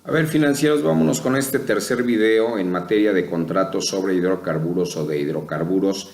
A ver, financieros, vámonos con este tercer video en materia de contratos sobre hidrocarburos o de hidrocarburos,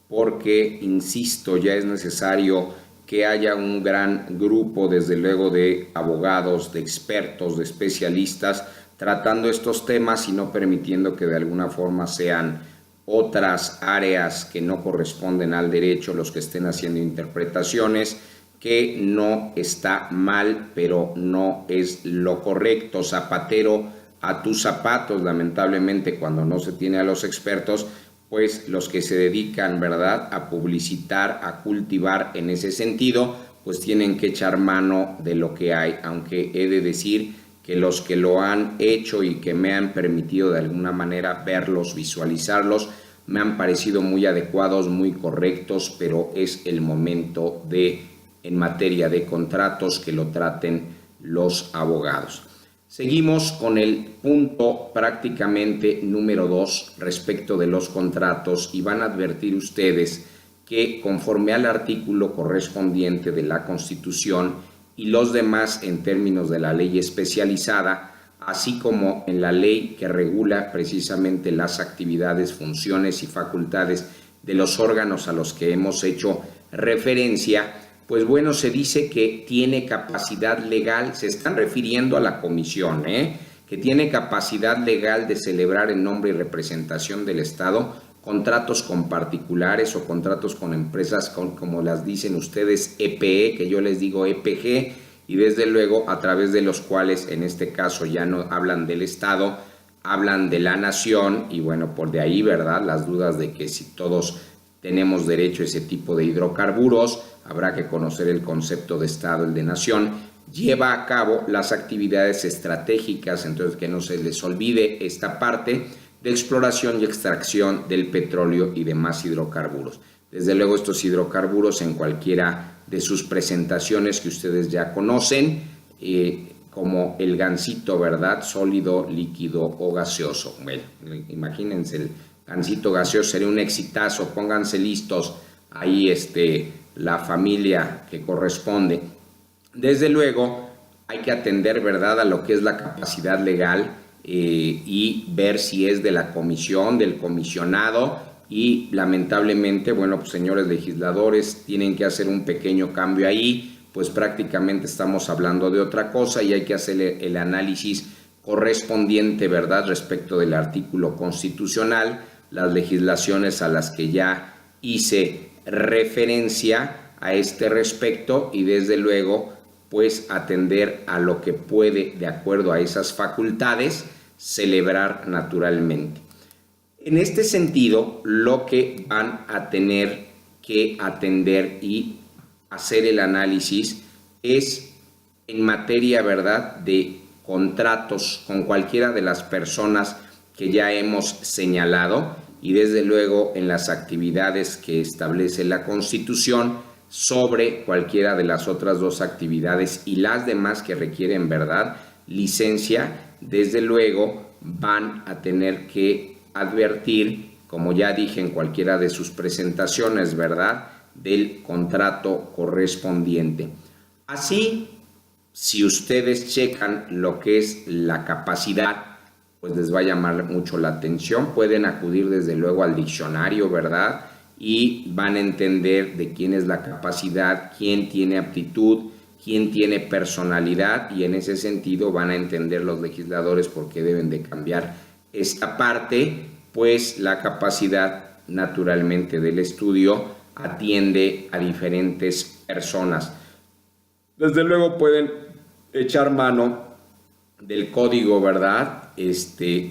porque, insisto, ya es necesario que haya un gran grupo, desde luego, de abogados, de expertos, de especialistas, tratando estos temas y no permitiendo que de alguna forma sean otras áreas que no corresponden al derecho los que estén haciendo interpretaciones, que no está mal, pero no es lo correcto. Zapatero a tus zapatos. Lamentablemente, cuando no se tiene a los expertos, pues los que se dedican, ¿verdad?, a publicitar, a cultivar en ese sentido, pues tienen que echar mano de lo que hay, aunque he de decir que los que lo han hecho y que me han permitido de alguna manera verlos, visualizarlos, me han parecido muy adecuados, muy correctos, pero es el momento de, en materia de contratos, que lo traten los abogados. Seguimos con el punto prácticamente número 2 respecto de los contratos, y van a advertir ustedes que conforme al artículo correspondiente de la Constitución y los demás en términos de la ley especializada, así como en la ley que regula precisamente las actividades, funciones y facultades de los órganos a los que hemos hecho referencia, pues bueno, se dice que tiene capacidad legal, se están refiriendo a la comisión, que tiene capacidad legal de celebrar en nombre y representación del Estado contratos con particulares o contratos con empresas, como las dicen ustedes, EPE, que yo les digo EPG, y desde luego a través de los cuales, en este caso, ya no hablan del Estado, hablan de la nación, y bueno, por de ahí, ¿verdad?, las dudas de que si todos tenemos derecho a ese tipo de hidrocarburos. Habrá que conocer el concepto de Estado, el de nación. Lleva a cabo las actividades estratégicas, entonces que no se les olvide esta parte de exploración y extracción del petróleo y demás hidrocarburos. Desde luego, estos hidrocarburos en cualquiera de sus presentaciones que ustedes ya conocen, como el gansito, ¿verdad?, sólido, líquido o gaseoso. Bueno, imagínense, el gansito gaseoso sería un exitazo, pónganse listos ahí la familia que corresponde. Desde luego, hay que atender, ¿verdad?, a lo que es la capacidad legal y ver si es de la comisión, del comisionado, y lamentablemente, bueno, pues señores legisladores, tienen que hacer un pequeño cambio ahí, pues prácticamente estamos hablando de otra cosa y hay que hacer el análisis correspondiente, ¿verdad?, respecto del artículo constitucional, las legislaciones a las que ya hice referencia a este respecto, y desde luego pues atender a lo que puede, de acuerdo a esas facultades, celebrar naturalmente. En este sentido, lo que van a tener que atender y hacer el análisis es en materia, ¿verdad?, de contratos con cualquiera de las personas que ya hemos señalado, y desde luego en las actividades que establece la Constitución sobre cualquiera de las otras dos actividades y las demás que requieren, ¿verdad?, licencia. Desde luego van a tener que advertir, como ya dije en cualquiera de sus presentaciones, ¿verdad?, del contrato correspondiente. Así, si ustedes checan lo que es la capacidad, pues les va a llamar mucho la atención. Pueden acudir desde luego al diccionario, ¿verdad?, y van a entender de quién es la capacidad, quién tiene aptitud, quién tiene personalidad, y en ese sentido van a entender los legisladores por qué deben de cambiar esta parte, pues la capacidad naturalmente del estudio atiende a diferentes personas. Desde luego pueden echar mano del código, ¿verdad?,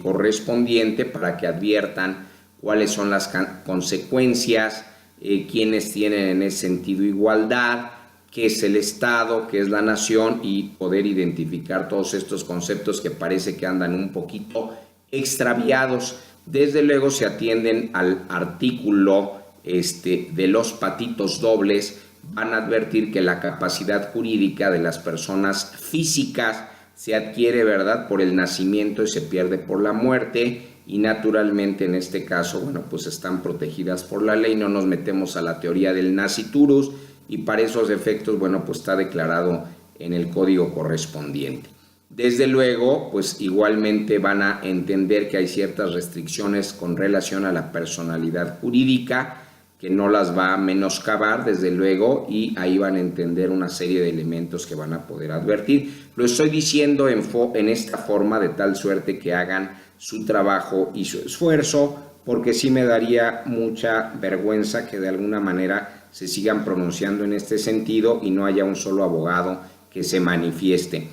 correspondiente, para que adviertan cuáles son las consecuencias, quiénes tienen en ese sentido igualdad, qué es el Estado, qué es la nación, y poder identificar todos estos conceptos que parece que andan un poquito extraviados. Desde luego se atienden al artículo de los patitos dobles. Van a advertir que la capacidad jurídica de las personas físicas se adquiere, ¿verdad?, por el nacimiento y se pierde por la muerte, y naturalmente en este caso, bueno, pues están protegidas por la ley. No nos metemos a la teoría del nasciturus, y para esos efectos, bueno, pues está declarado en el código correspondiente. Desde luego, pues igualmente van a entender que hay ciertas restricciones con relación a la personalidad jurídica, que no las va a menoscabar, desde luego, y ahí van a entender una serie de elementos que van a poder advertir. Lo estoy diciendo en esta forma de tal suerte que hagan su trabajo y su esfuerzo, porque sí me daría mucha vergüenza que de alguna manera se sigan pronunciando en este sentido y no haya un solo abogado que se manifieste.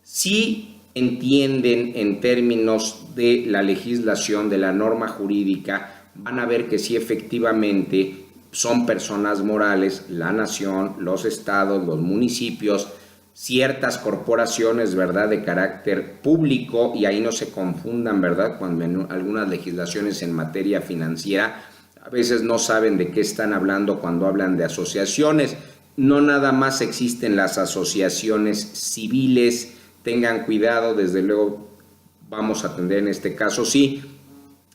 Si entienden en términos de la legislación, de la norma jurídica, van a ver que sí efectivamente son personas morales, la nación, los estados, los municipios, ciertas corporaciones, ¿verdad?, de carácter público, y ahí no se confundan, ¿verdad?, cuando en algunas legislaciones en materia financiera a veces no saben de qué están hablando cuando hablan de asociaciones. No nada más existen las asociaciones civiles. Tengan cuidado, desde luego vamos a atender en este caso sí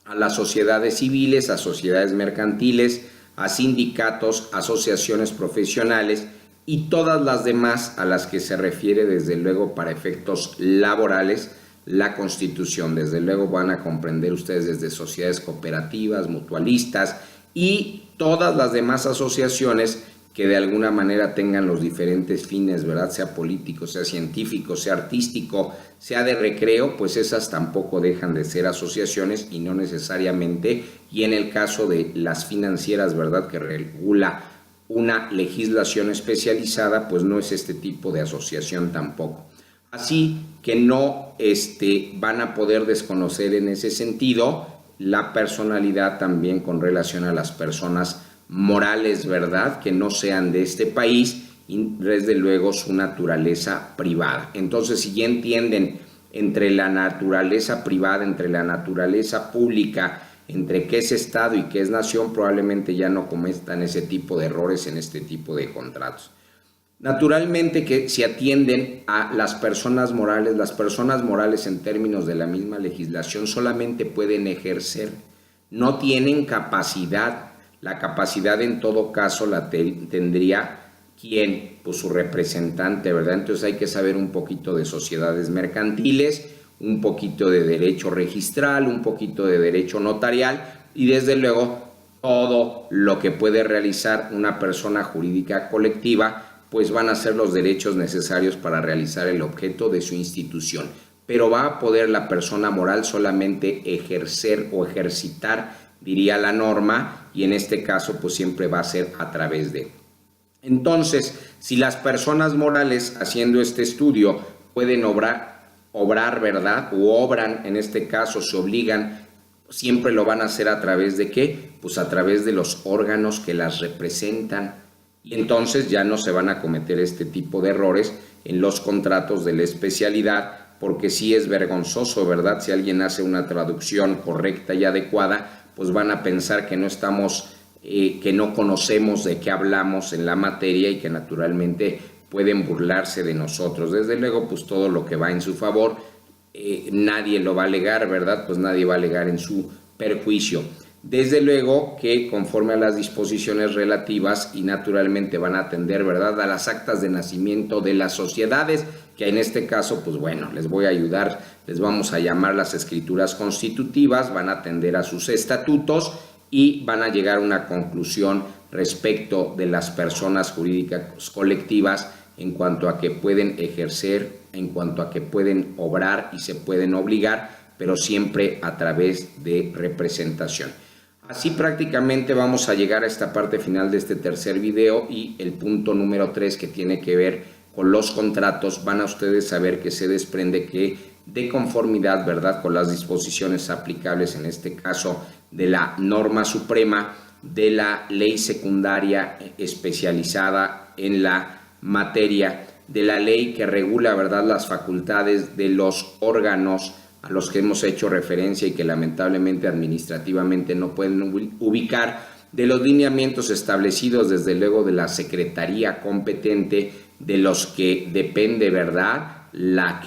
a las sociedades civiles, a sociedades mercantiles, a sindicatos, asociaciones profesionales y todas las demás a las que se refiere desde luego para efectos laborales la Constitución. Desde luego van a comprender ustedes desde sociedades cooperativas, mutualistas y todas las demás asociaciones que de alguna manera tengan los diferentes fines, ¿verdad?, sea político, sea científico, sea artístico, sea de recreo, pues esas tampoco dejan de ser asociaciones y no necesariamente, y en el caso de las financieras, ¿verdad?, que regula una legislación especializada, pues no es este tipo de asociación tampoco. Así que no van a poder desconocer en ese sentido la personalidad también con relación a las personas morales, ¿verdad?, que no sean de este país y desde luego su naturaleza privada. Entonces, si ya entienden entre la naturaleza privada, entre la naturaleza pública, entre qué es Estado y qué es nación, probablemente ya no cometan ese tipo de errores en este tipo de contratos. Naturalmente que si atienden a las personas morales en términos de la misma legislación solamente pueden ejercer, no tienen capacidad. La capacidad en todo caso la tendría ¿quién? Pues su representante, ¿verdad? Entonces hay que saber un poquito de sociedades mercantiles, un poquito de derecho registral, un poquito de derecho notarial y desde luego todo lo que puede realizar una persona jurídica colectiva, pues van a ser los derechos necesarios para realizar el objeto de su institución. Pero va a poder la persona moral solamente ejercer o ejercitar, diría la norma, y en este caso pues siempre va a ser a través de. Entonces, si las personas morales haciendo este estudio pueden obrar, ¿verdad? O obran, en este caso se obligan, siempre lo van a hacer a través de ¿qué? Pues a través de los órganos que las representan. Y entonces ya no se van a cometer este tipo de errores en los contratos de la especialidad, porque sí es vergonzoso, ¿verdad? Si alguien hace una traducción correcta y adecuada, pues van a pensar que no estamos, que no conocemos de qué hablamos en la materia y que naturalmente pueden burlarse de nosotros. Desde luego, pues todo lo que va en su favor, nadie lo va a alegar, ¿verdad? Pues nadie va a alegar en su perjuicio. Desde luego que conforme a las disposiciones relativas y naturalmente van a atender, ¿verdad?, a las actas de nacimiento de las sociedades, que en este caso, pues bueno, les voy a ayudar, les vamos a llamar las escrituras constitutivas, van a atender a sus estatutos y van a llegar a una conclusión respecto de las personas jurídicas colectivas en cuanto a que pueden ejercer, en cuanto a que pueden obrar y se pueden obligar, pero siempre a través de representación. Así prácticamente vamos a llegar a esta parte final de este tercer video y el punto número 3 que tiene que ver con los contratos. Van a ustedes saber que se desprende que de conformidad, ¿verdad?, con las disposiciones aplicables, en este caso de la norma suprema, de la ley secundaria especializada en la materia, de la ley que regula, ¿verdad?, las facultades de los órganos a los que hemos hecho referencia y que lamentablemente administrativamente no pueden ubicar, de los lineamientos establecidos desde luego de la secretaría competente, de los que depende, ¿verdad?, la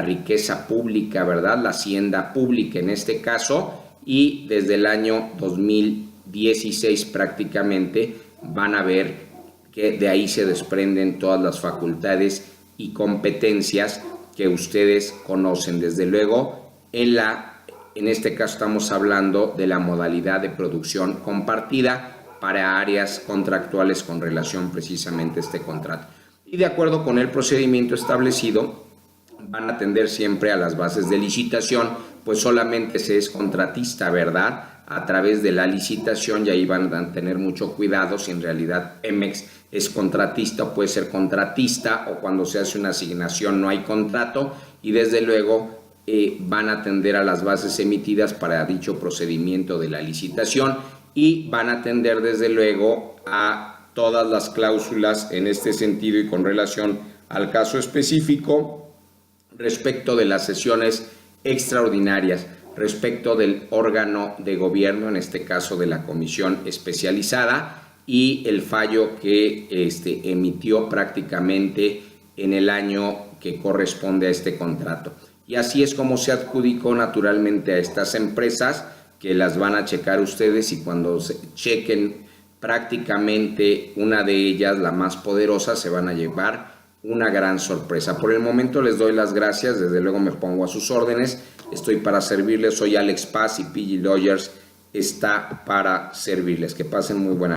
riqueza pública, ¿verdad?, la hacienda pública en este caso, y desde el año 2016 prácticamente van a ver que de ahí se desprenden todas las facultades y competencias que ustedes conocen. Desde luego, en este caso estamos hablando de la modalidad de producción compartida para áreas contractuales con relación precisamente a este contrato. Y de acuerdo con el procedimiento establecido, van a atender siempre a las bases de licitación, pues solamente se es contratista, ¿verdad?, a través de la licitación, y ahí van a tener mucho cuidado si en realidad Pemex es contratista o puede ser contratista, o cuando se hace una asignación no hay contrato, y desde luego van a atender a las bases emitidas para dicho procedimiento de la licitación, y van a atender desde luego a todas las cláusulas en este sentido y con relación al caso específico respecto de las sesiones extraordinarias, respecto del órgano de gobierno, en este caso de la comisión especializada, y el fallo que emitió prácticamente en el año que corresponde a este contrato. Y así es como se adjudicó naturalmente a estas empresas, que las van a checar ustedes, y cuando se chequen prácticamente una de ellas, la más poderosa, se van a llevar una gran sorpresa. Por el momento les doy las gracias, desde luego me pongo a sus órdenes, estoy para servirles, soy Alex Paz y PG Lawyers está para servirles. Que pasen muy buena